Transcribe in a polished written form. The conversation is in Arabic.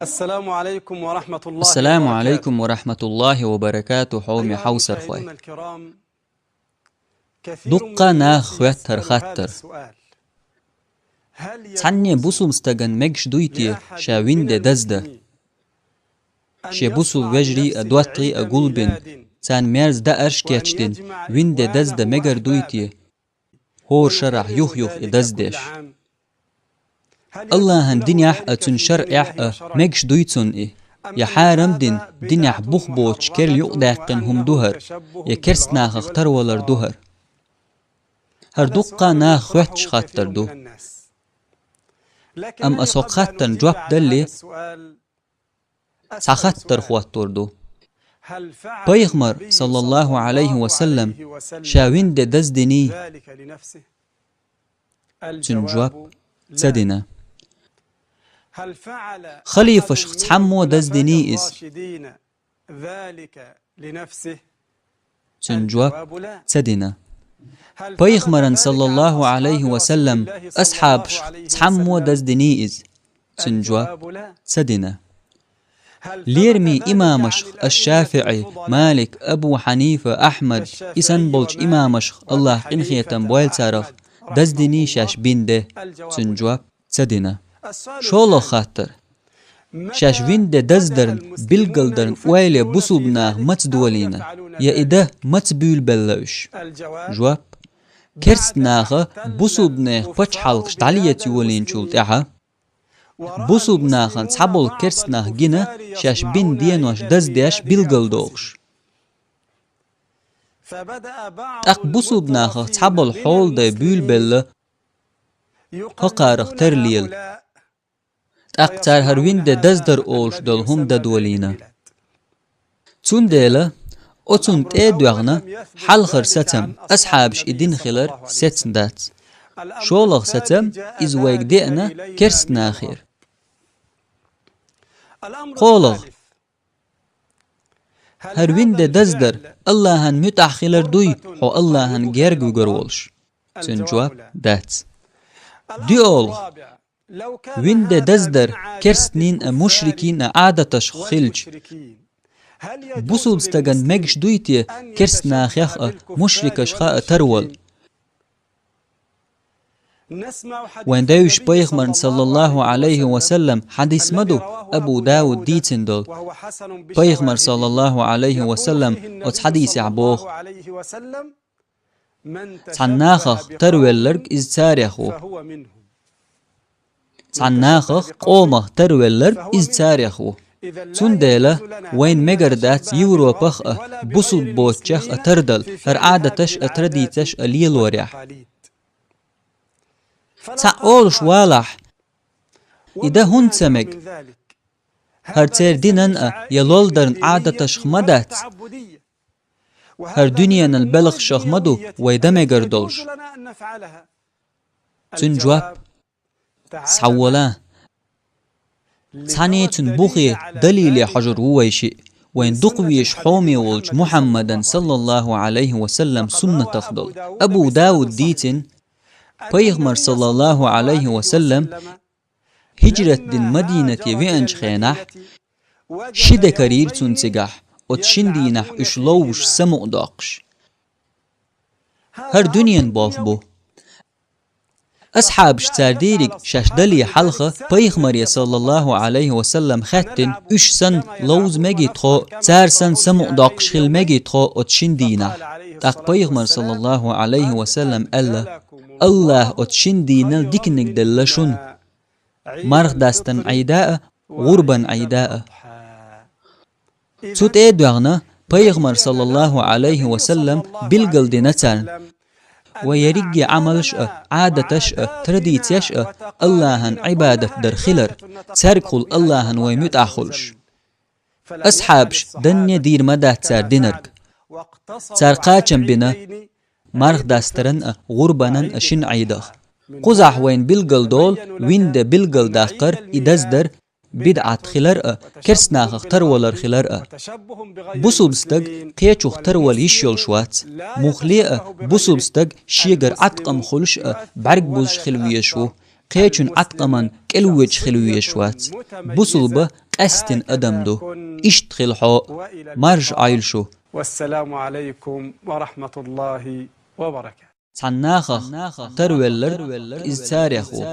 السلام عليكم ورحمة الله السلام وبركاته. عليكم ورحمة الله وبركاته. حومي أيها حوسر المشاهدون خوي الكرام، كثير دقا من ناخ الناس خواتر يسأل هذا خاتر السؤال: هل تعني يجوز بوسو مستغن مكش دويتي لأحد شاوين من دي دزده المسلمين أن شي بوسو يصنع وجري لنفسه أدواتي عيد أقولبن ميلاد تان ميرز دا وأن أرشكيتشتن يجمع وين دي دزده إخوانه مجر دويتي وأحبابه هور شرح ويكرر يوخ ذلك كل إدزدش عام؟ هل الله يجوز هن له دنياح ذلك أتون في دين شرع الله وشرعه؟ مكش دويتون أم يا أن حارم دين هذا دنياح بدعة بوخبو تشكر يقداقن هم وأنه دوهر تشبه يا كرسنا بالعرب خختر ولر والكفار؟ دوهر هر هذا دقا سؤال ناخ يطرحه خواتش خاتر كثير دو من الناس، أم لكنني أسوق قبل أن خاتن أجيب جواب على هذا دلي السؤال أسأل ساخاتر سؤال: خواتر دو هل فعل بيغمر النبي صلى الله عليه وسلم وسلم شاوين دي دزدني ذلك لنفسه؟ تنجواب الجواب لا. تسدنا هل فعل خليفة أحد شخص من حمو الخلفاء دزدني إز الراشدين ذلك لنفسه؟ تنجواب الجواب لا. تسدنا هل بيغمرن ثبت صلى ذلك عن الله أصحاب عليه رسول وسلم الله صلى أصحاب الله عليه تحمو وسلم؟ دزدني إز تنجواب الجواب لا. تسدنا هل ثبت ليرمي ذلك إمامش عن الأئمة الشافعي الفضلاء مالك أبو حنيفة أحمد كالشافعي إسان بولج ومالك إمامش الله وأبي قنخية حنيفة بويل تارخ وأحمد رحمهم دزدني الله؟ شاش بين ده الجواب تنجواب تسدنا السؤال شولو الثاني: خاطر متى شاش وين ده بدأ دزدرن المسلمون بلقلدرن ويلي يفكرون بوسو في بناه ذلك أو متدولينا يفعلون يا ذلك؟ إده متبول بلوش الجواب: جواب بعد كرستناغ ما احتل بوسو بناغ بوش الكفار حلقش تعلية بلاد يولين شولت المسلمين إعها ورأى بوسو بناغ المسلمون تحبول بعض كرستناغ جينا الكفار شاش بين يصنعون دين واش عيد دزداش الميلاد بلقلدوغش فبدأ بعض تاق بوسو بناغ المترفين تحبول من حول دا بيول المسلمين بل هقارغ يقلدون ترليل هؤلاء تاق تار هروين فيصنعون دا دزدر هذا أولش الذي دول هم يسمى دا بعيد دولينا الميلاد. تون ديلا أتون الأمر تيدوغنا الأول لم يثبت حلخر ذلك ستم عن أصحاب أصحابش النبي إدين صلى خلر الله عليه ستن وسلم. دات الأمر شولغ الثاني ستم جاء إز ذلك ويقدئنا إلينا كرستنا من خير الغرب. الأمر قولغ الثالث: هل هروين هذا دا دزدر الفعل الله هن متع خلر دوي قربة حو الله هن تقربك جيرج إلى الله؟ ويقرولش الجواب تنجواب لا. دات الأمر ديولغ الرابع: لو كان وين دا هذا دزدر من عادات كرستنين الكفار مشركين عادتش خلج والمشركين، هل يجوز بوسو بستغن للمسلم مجش دويتي أن كرستنا يتشبه خيخ بالكفار مشركش خاء ترول والمشركين؟ نسمع حديث وين دايوش النبي بيغمرن صلى الله عليه وسلم حديث الذي مدو رواه أبو داود ديتندل وهو حسن بيغمر صلى بشواهده. الله عليه يقول وسلم فيه النبي وتحديث صلى عبوغ الله عليه وسلم: من تشبه تعناخخ ترولرق بقوم إز تاريخو فهو منهم. تعناخخ قومه ترولرق إز تاريخو إذا لا تنديلا يجوز لنا وين أن مجردات نتشبه يوروبخ بالغرب ولا بوسو بغير بوتشخ المسلمين أتردل في هر فعل عادتش هذه أترديتش العادات أليل وريح والتقاليد. فلو تأول قال شوالح وما إذا هون المانع سمك من ذلك؟ هر هذا تير ليس دينن من شعائر يلولدرن الدينية عادتش ولا خمدات التعبدية، هر وهذا دنيا من البلغ الأمور شخمدو الدنيوية ويدم التي يجوز يقردولش لنا أن نفعلها. تنجواب الجواب: تعال سحولا تاني تنبوخي دليل حجر ويشي وين دقويش حومي ولج محمدا صلى الله عليه وسلم سنة تفضل أبو داود ديتن بيغمر صلى الله عليه وسلم هجرة دين مدينة وينج خينح شده كرير تنسجح وتشندينح اشلوش سمو داقش هر دنيان بافبو أصحاب شتارديرك شاشدلي حلقة بيغمر صلى الله عليه وسلم خاتن سن لوز مجي تخو سن سمو داقش خل مجي تخو وتشندينح تاق بيغمر صلى الله عليه وسلم الله وتشندينا ديكنك دلشون مرغ داستن عيداء غربا عيداء توت ايدوغنا بيغمر صلى الله عليه وسلم بالقل دينتان ويرجي عملش عادتش ترديتش اللهن عبادة در خلر تركل اللهن ويموت أخلش أصحابش دنيا دير مدى تار دينرق ترقاتشم بنا مرغ داسترن غربانا شن عيدخ قزح وين بالقل دول وين دا بالقل داقر إدازدر بدعة خلر كرسناخ ترولر خلر بوسو بستق قيچو ترول يشيول شوات مخليق بوسو بستق شيغر عتقم خلش برق بوش خلويشو قيچون عتقمان كلويش خلويشوات بوسو با قستن أدمدو اشتخل حو مرج عيلشو والسلام عليكم ورحمة الله وبركاته. صناخة ترولر إز تاريخو